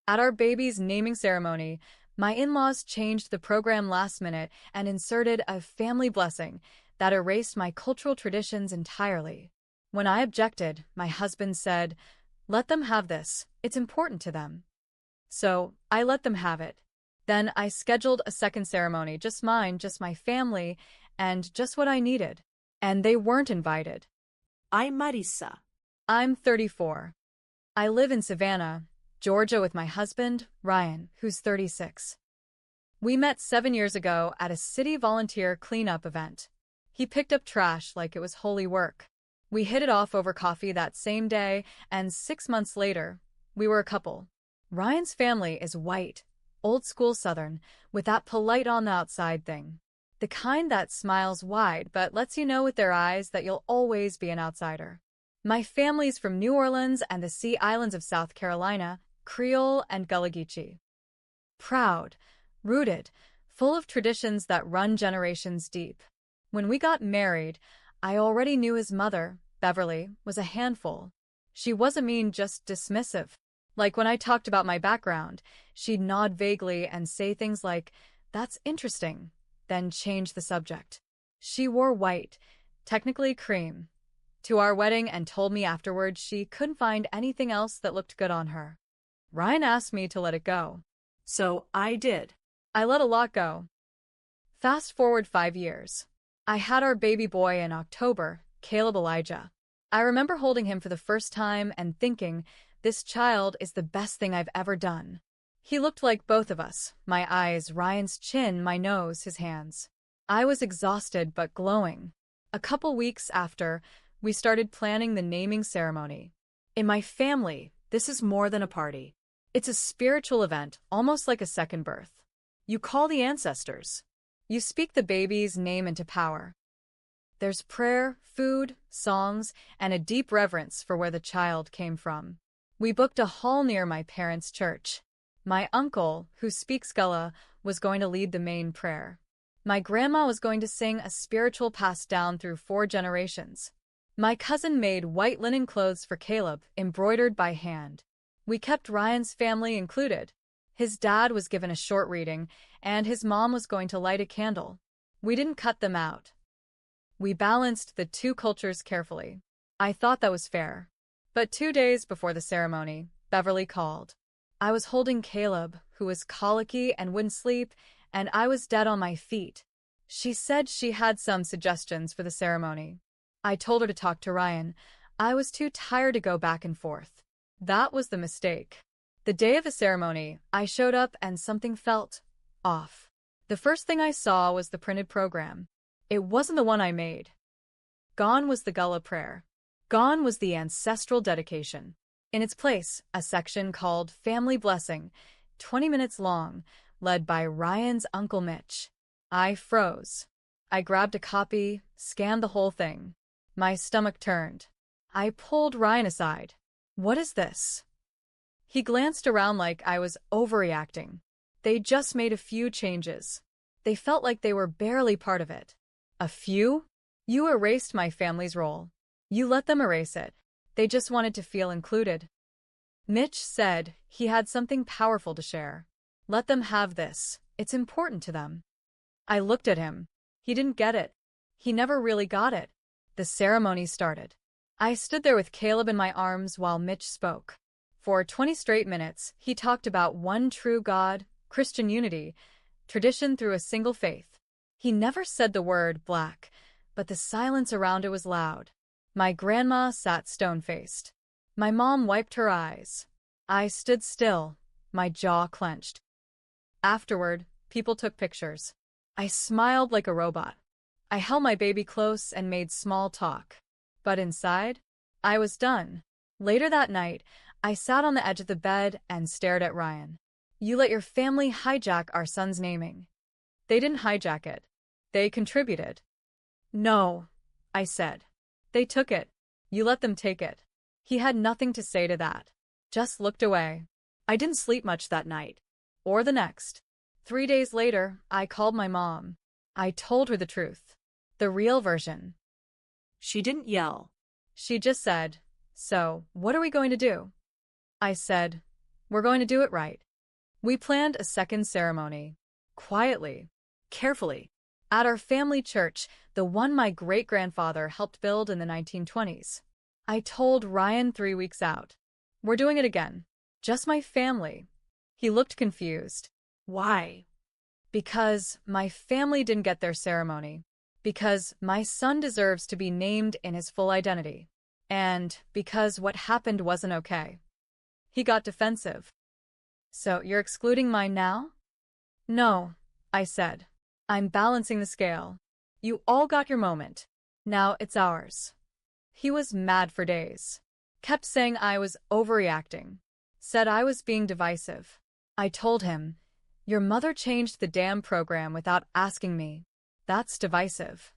At our baby's naming ceremony, my in-laws changed the program last minute and inserted a family blessing that erased my cultural traditions entirely. When I objected, my husband said, "Let them have this, it's important to them." So, I let them have it. Then I scheduled a second ceremony, just mine, just my family, and just what I needed. And they weren't invited. I'm Marissa. I'm 34. I live in Savannah, Georgia with my husband, Ryan, who's 36. We met 7 years ago at a city volunteer cleanup event. He picked up trash like it was holy work. We hit it off over coffee that same day, and 6 months later, we were a couple. Ryan's family is white, old school Southern, with that polite on the outside thing. The kind that smiles wide but lets you know with their eyes that you'll always be an outsider. My family's from New Orleans and the Sea Islands of South Carolina, Creole and Gullah Geechee. Proud, rooted, full of traditions that run generations deep. When we got married, I already knew his mother, Beverly, was a handful. She wasn't mean, just dismissive. Like when I talked about my background, she'd nod vaguely and say things like, "That's interesting," then change the subject. She wore white, technically cream, to our wedding and told me afterwards she couldn't find anything else that looked good on her. Ryan asked me to let it go. So I did. I let a lot go. Fast forward 5 years. I had our baby boy in October, Caleb Elijah. I remember holding him for the first time and thinking, this child is the best thing I've ever done. He looked like both of us, my eyes, Ryan's chin, my nose, his hands. I was exhausted but glowing. A couple weeks after, we started planning the naming ceremony. In my family, this is more than a party. It's a spiritual event, almost like a second birth. You call the ancestors. You speak the baby's name into power. There's prayer, food, songs, and a deep reverence for where the child came from. We booked a hall near my parents' church. My uncle, who speaks Gullah, was going to lead the main prayer. My grandma was going to sing a spiritual passed down through 4 generations. My cousin made white linen clothes for Caleb, embroidered by hand. We kept Ryan's family included. His dad was given a short reading, and his mom was going to light a candle. We didn't cut them out. We balanced the 2 cultures carefully. I thought that was fair. But 2 days before the ceremony, Beverly called. I was holding Caleb, who was colicky and wouldn't sleep, and I was dead on my feet. She said she had some suggestions for the ceremony. I told her to talk to Ryan. I was too tired to go back and forth. That was the mistake. The day of the ceremony, I showed up and something felt off. The first thing I saw was the printed program. It wasn't the one I made. Gone was the Gullah prayer. Gone was the ancestral dedication. In its place, a section called Family Blessing, 20 minutes long, led by Ryan's Uncle Mitch. I froze. I grabbed a copy, scanned the whole thing. My stomach turned. I pulled Ryan aside. "What is this?" He glanced around like I was overreacting. They just made a few changes. They felt like they were barely part of it. A few? You erased my family's role. You let them erase it. They just wanted to feel included. Mitch said he had something powerful to share. Let them have this. It's important to them. I looked at him. He didn't get it. He never really got it. The ceremony started. I stood there with Caleb in my arms while Mitch spoke. For 20 straight minutes, he talked about one true God, Christian unity, tradition through a single faith. He never said the word black, but the silence around it was loud. My grandma sat stone-faced. My mom wiped her eyes. I stood still, my jaw clenched. Afterward, people took pictures. I smiled like a robot. I held my baby close and made small talk. But inside, I was done. Later that night, I sat on the edge of the bed and stared at Ryan. You let your family hijack our son's naming. They didn't hijack it. They contributed. No, I said. They took it. You let them take it. He had nothing to say to that. Just looked away. I didn't sleep much that night. Or the next. 3 days later, I called my mom. I told her the truth. The real version. She didn't yell. She just said, "So, what are we going to do?" I said, We're going to do it right. We planned a second ceremony. Quietly. Carefully. At our family church, the one my great-grandfather helped build in the 1920s. I told Ryan 3 weeks out. We're doing it again. Just my family. He looked confused. Why? Because my family didn't get their ceremony. Because my son deserves to be named in his full identity. And because what happened wasn't okay. He got defensive. So you're excluding mine now? No, I said. I'm balancing the scale. You all got your moment. Now it's ours. He was mad for days. Kept saying I was overreacting. Said I was being divisive. I told him, your mother changed the damn program without asking me. That's divisive.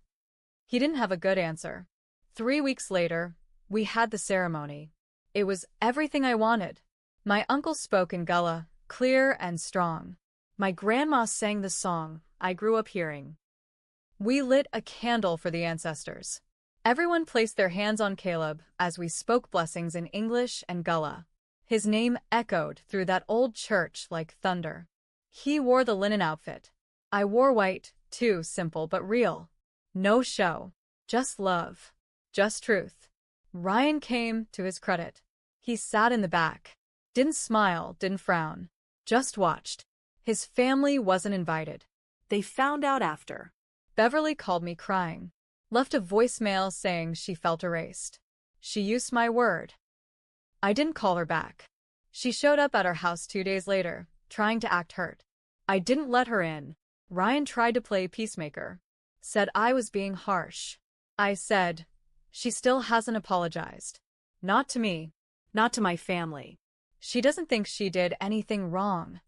He didn't have a good answer. 3 weeks later, we had the ceremony. It was everything I wanted. My uncle spoke in Gullah, clear and strong. My grandma sang the song I grew up hearing. We lit a candle for the ancestors. Everyone placed their hands on Caleb as we spoke blessings in English and Gullah. His name echoed through that old church like thunder. He wore the linen outfit. I wore white, too, simple but real. No show. Just love. Just truth. Ryan came to his credit. He sat in the back. Didn't smile, didn't frown. Just watched. His family wasn't invited. They found out after. Beverly called me crying. Left a voicemail saying she felt erased. She used my word. I didn't call her back. She showed up at our house 2 days later, trying to act hurt. I didn't let her in. Ryan tried to play peacemaker. Said I was being harsh. I said, she still hasn't apologized. Not to me. Not to my family. She doesn't think she did anything wrong.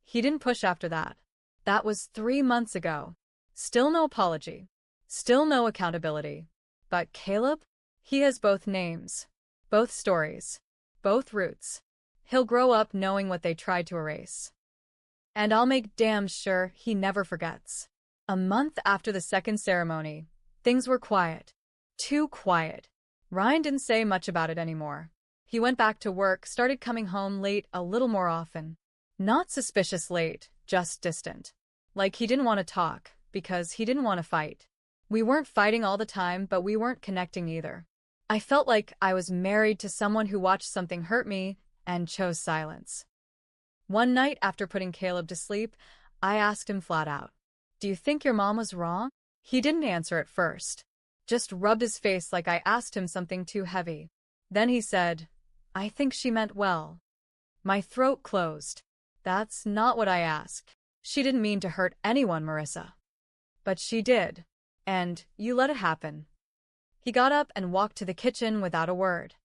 He didn't push after that. That was 3 months ago. Still no apology. Still no accountability. But Caleb? He has both names. Both stories. Both roots. He'll grow up knowing what they tried to erase. And I'll make damn sure he never forgets. A month after the second ceremony, things were quiet. Too quiet. Ryan didn't say much about it anymore. He went back to work, started coming home late a little more often. Not suspicious late, just distant. Like he didn't want to talk, because he didn't want to fight. We weren't fighting all the time, but we weren't connecting either. I felt like I was married to someone who watched something hurt me and chose silence. One night after putting Caleb to sleep, I asked him flat out, "Do you think your mom was wrong?" He didn't answer at first. Just rubbed his face like I asked him something too heavy. Then he said, "I think she meant well." My throat closed. That's not what I asked. She didn't mean to hurt anyone, Marissa. But she did. And you let it happen. He got up and walked to the kitchen without a word.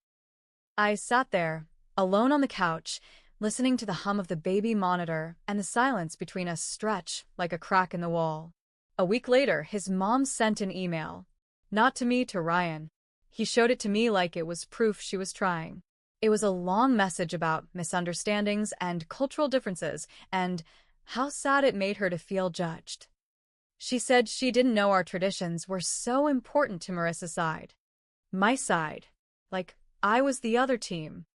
I sat there, alone on the couch, listening to the hum of the baby monitor and the silence between us stretch like a crack in the wall. A week later, his mom sent an email. Not to me, to Ryan. He showed it to me like it was proof she was trying. It was a long message about misunderstandings and cultural differences and how sad it made her to feel judged. She said she didn't know our traditions were so important to Marissa's side. My side. Like I was the other team.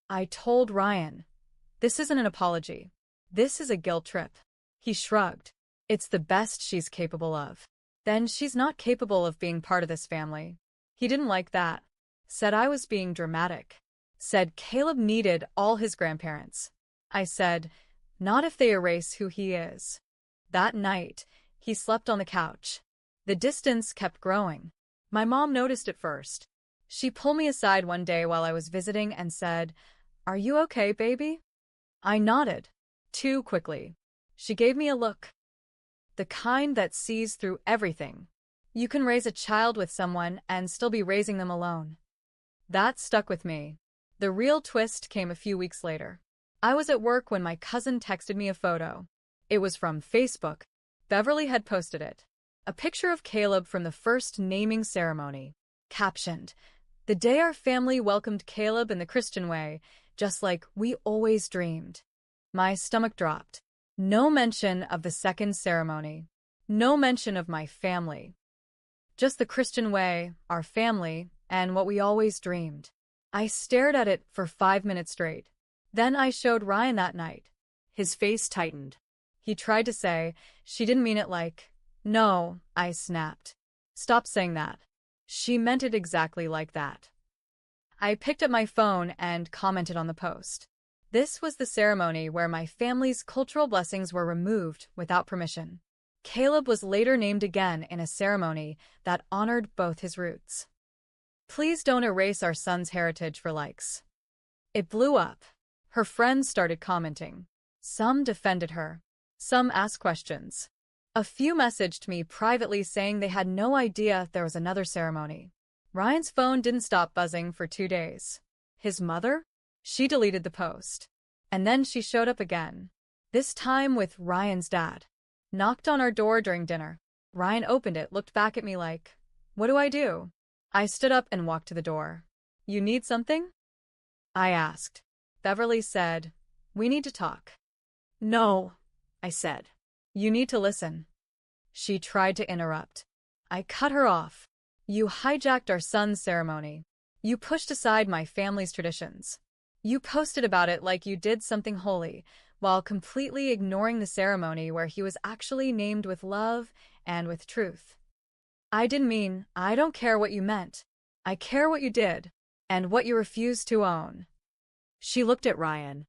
I told Ryan, this isn't an apology. This is a guilt trip. He shrugged. It's the best she's capable of. Then she's not capable of being part of this family. He didn't like that. Said I was being dramatic. Said Caleb needed all his grandparents. I said, not if they erase who he is. That night, he slept on the couch. The distance kept growing. My mom noticed it first. She pulled me aside one day while I was visiting and said, "Are you okay, baby?" I nodded. Too quickly. She gave me a look. The kind that sees through everything. You can raise a child with someone and still be raising them alone. That stuck with me. The real twist came a few weeks later. I was at work when my cousin texted me a photo. It was from Facebook. Beverly had posted it. A picture of Caleb from the first naming ceremony. Captioned, "The day our family welcomed Caleb in the Christian way, just like we always dreamed." My stomach dropped. No mention of the second ceremony. No mention of my family. Just the Christian way, our family, and what we always dreamed. I stared at it for 5 minutes straight. Then I showed Ryan that night. His face tightened. He tried to say, she didn't mean it like, no, I snapped. Stop saying that. She meant it exactly like that. I picked up my phone and commented on the post. This was the ceremony where my family's cultural blessings were removed without permission. Caleb was later named again in a ceremony that honored both his roots. Please don't erase our son's heritage for likes. It blew up. Her friends started commenting. Some defended her. Some asked questions. A few messaged me privately saying they had no idea there was another ceremony. Ryan's phone didn't stop buzzing for 2 days. His mother? She deleted the post. And then she showed up again. This time with Ryan's dad. Knocked on our door during dinner. Ryan opened it, looked back at me like, what do I do? I stood up and walked to the door. You need something? I asked. Beverly said, we need to talk. No, I said. You need to listen. She tried to interrupt. I cut her off. You hijacked our son's ceremony. You pushed aside my family's traditions. You posted about it like you did something holy, while completely ignoring the ceremony where he was actually named with love and with truth. I didn't mean, I don't care what you meant. I care what you did, and what you refused to own. She looked at Ryan.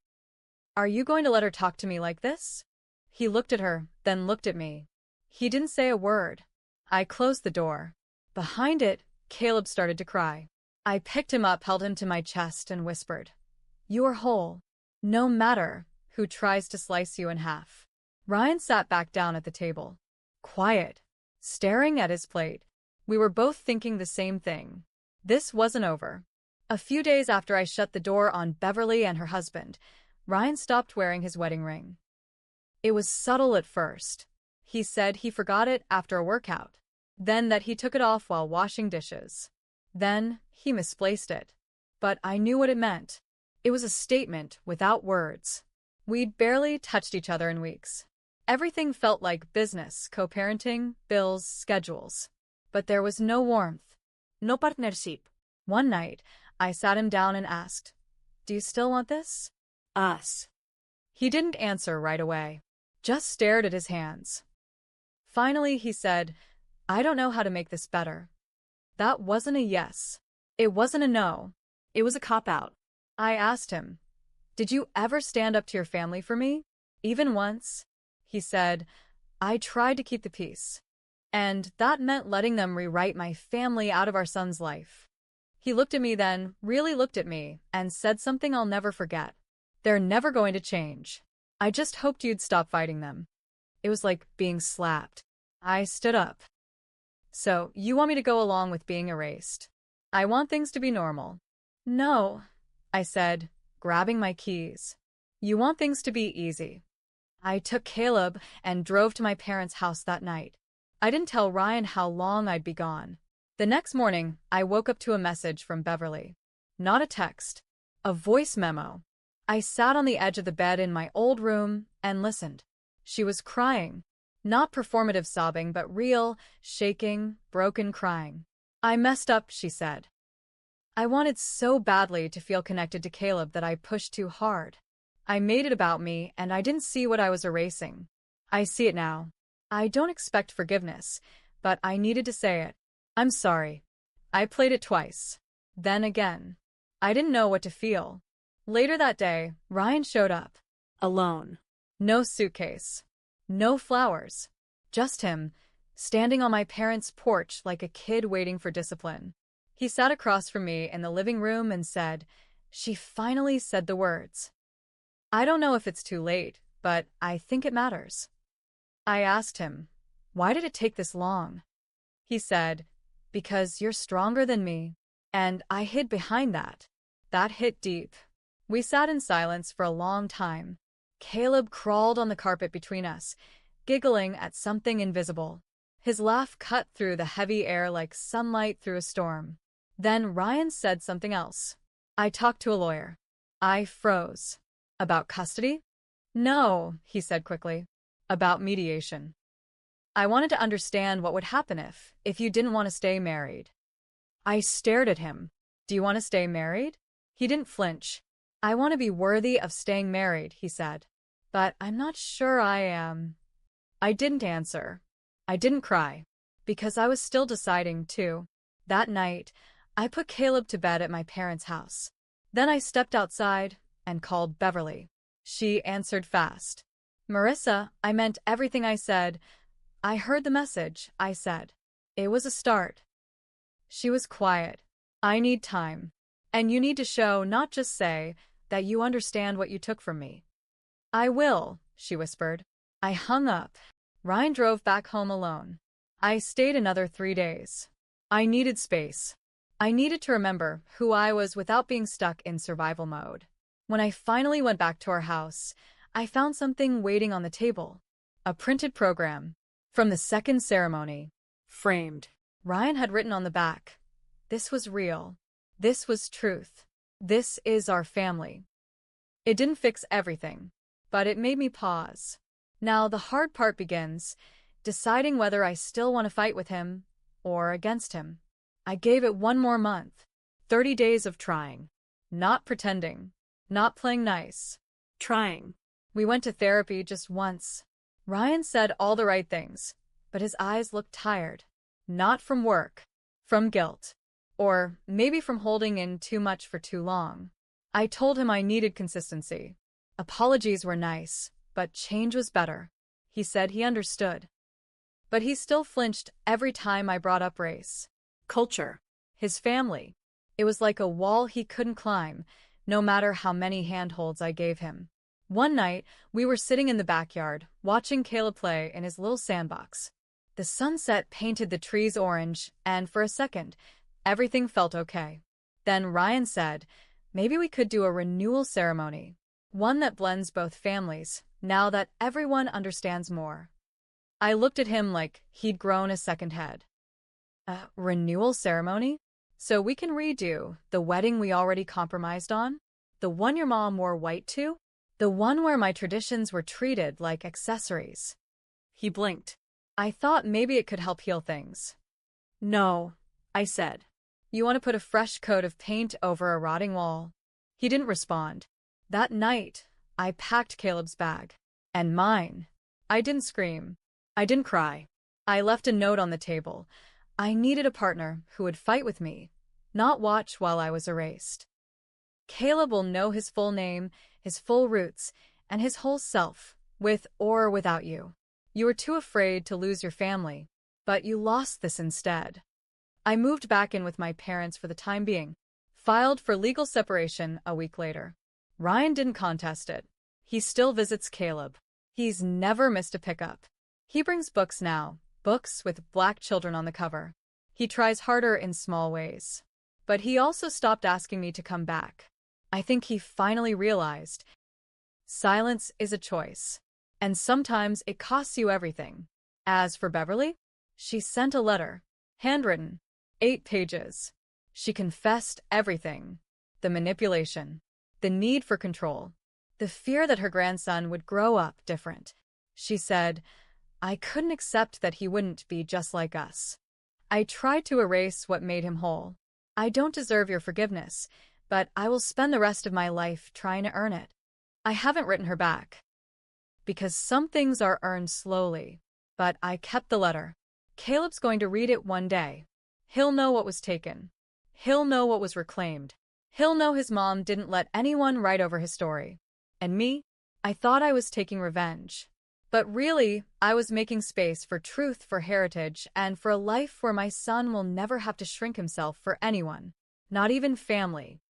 Are you going to let her talk to me like this? He looked at her, then looked at me. He didn't say a word. I closed the door. Behind it, Caleb started to cry. I picked him up, held him to my chest, and whispered, you are whole, no matter who tries to slice you in half. Ryan sat back down at the table, quiet, staring at his plate. We were both thinking the same thing. This wasn't over. A few days after I shut the door on Beverly and her husband, Ryan stopped wearing his wedding ring. It was subtle at first. He said he forgot it after a workout, then that he took it off while washing dishes. Then he misplaced it. But I knew what it meant. It was a statement without words. We'd barely touched each other in weeks. Everything felt like business, co-parenting, bills, schedules. But there was no warmth. No partnership. One night, I sat him down and asked, do you still want this? Us. He didn't answer right away, just stared at his hands. Finally, he said, I don't know how to make this better. That wasn't a yes. It wasn't a no. It was a cop-out. I asked him, did you ever stand up to your family for me? Even once? He said, I tried to keep the peace. And that meant letting them rewrite my family out of our son's life. He looked at me then, really looked at me, and said something I'll never forget. They're never going to change. I just hoped you'd stop fighting them. It was like being slapped. I stood up. So, you want me to go along with being erased? I want things to be normal. No, I said, grabbing my keys. You want things to be easy. I took Caleb and drove to my parents' house that night. I didn't tell Ryan how long I'd be gone. The next morning, I woke up to a message from Beverly. Not a text. A voice memo. I sat on the edge of the bed in my old room and listened. She was crying. Not performative sobbing, but real, shaking, broken crying. I messed up, she said. I wanted so badly to feel connected to Caleb that I pushed too hard. I made it about me, and I didn't see what I was erasing. I see it now. I don't expect forgiveness, but I needed to say it. I'm sorry. I played it twice. Then again. I didn't know what to feel. Later that day, Ryan showed up. Alone. No suitcase. No flowers. Just him, standing on my parents' porch like a kid waiting for discipline. He sat across from me in the living room and said, she finally said the words. I don't know if it's too late, but I think it matters. I asked him, why did it take this long? He said, because you're stronger than me. And I hid behind that. That hit deep. We sat in silence for a long time. Caleb crawled on the carpet between us, giggling at something invisible. His laugh cut through the heavy air like sunlight through a storm. Then Ryan said something else. I talked to a lawyer. I froze. About custody? No, he said quickly. About mediation. I wanted to understand what would happen if you didn't want to stay married. I stared at him. Do you want to stay married? He didn't flinch. I want to be worthy of staying married, he said. But I'm not sure I am. I didn't answer. I didn't cry. Because I was still deciding, too. That night, I put Caleb to bed at my parents' house. Then I stepped outside and called Beverly. She answered fast. Marissa, I meant everything I said. I heard the message, I said. It was a start. She was quiet. I need time. And you need to show, not just say, that you understand what you took from me. I will, she whispered. I hung up. Ryan drove back home alone. I stayed another 3 days. I needed space. I needed to remember who I was without being stuck in survival mode. When I finally went back to our house, I found something waiting on the table. A printed program. From the second ceremony. Framed. Ryan had written on the back, "This was real. This was truth. This is our family." It didn't fix everything, but it made me pause. Now the hard part begins, deciding whether I still want to fight with him or against him. I gave it 1 more month. 30 days of trying. Not pretending. Not playing nice. Trying. We went to therapy just once. Ryan said all the right things, but his eyes looked tired. Not from work. From guilt. Or maybe from holding in too much for too long. I told him I needed consistency. Apologies were nice, but change was better. He said he understood. But he still flinched every time I brought up race. Culture. His family. It was like a wall he couldn't climb, no matter how many handholds I gave him. One night, we were sitting in the backyard, watching Caleb play in his little sandbox. The sunset painted the trees orange, and for a second, everything felt okay. Then Ryan said, maybe we could do a renewal ceremony. One that blends both families, now that everyone understands more. I looked at him like he'd grown a second head. A renewal ceremony? So we can redo the wedding we already compromised on? The one your mom wore white to? The one where my traditions were treated like accessories? He blinked. I thought maybe it could help heal things. No, I said. You want to put a fresh coat of paint over a rotting wall? He didn't respond. That night, I packed Caleb's bag. And mine. I didn't scream. I didn't cry. I left a note on the table. I needed a partner who would fight with me, not watch while I was erased. Caleb will know his full name, his full roots, and his whole self, with or without you. You were too afraid to lose your family, but you lost this instead. I moved back in with my parents for the time being, filed for legal separation a week later. Ryan didn't contest it. He still visits Caleb. He's never missed a pickup. He brings books now, books with black children on the cover. He tries harder in small ways. But he also stopped asking me to come back. I think he finally realized silence is a choice. And sometimes it costs you everything. As for Beverly, she sent a letter. Handwritten. 8 pages. She confessed everything. The manipulation. The need for control. The fear that her grandson would grow up different. She said, I couldn't accept that he wouldn't be just like us. I tried to erase what made him whole. I don't deserve your forgiveness, but I will spend the rest of my life trying to earn it. I haven't written her back. Because some things are earned slowly. But I kept the letter. Caleb's going to read it one day. He'll know what was taken. He'll know what was reclaimed. He'll know his mom didn't let anyone write over his story. And me? I thought I was taking revenge. But really, I was making space for truth, for heritage, and for a life where my son will never have to shrink himself for anyone. Not even family.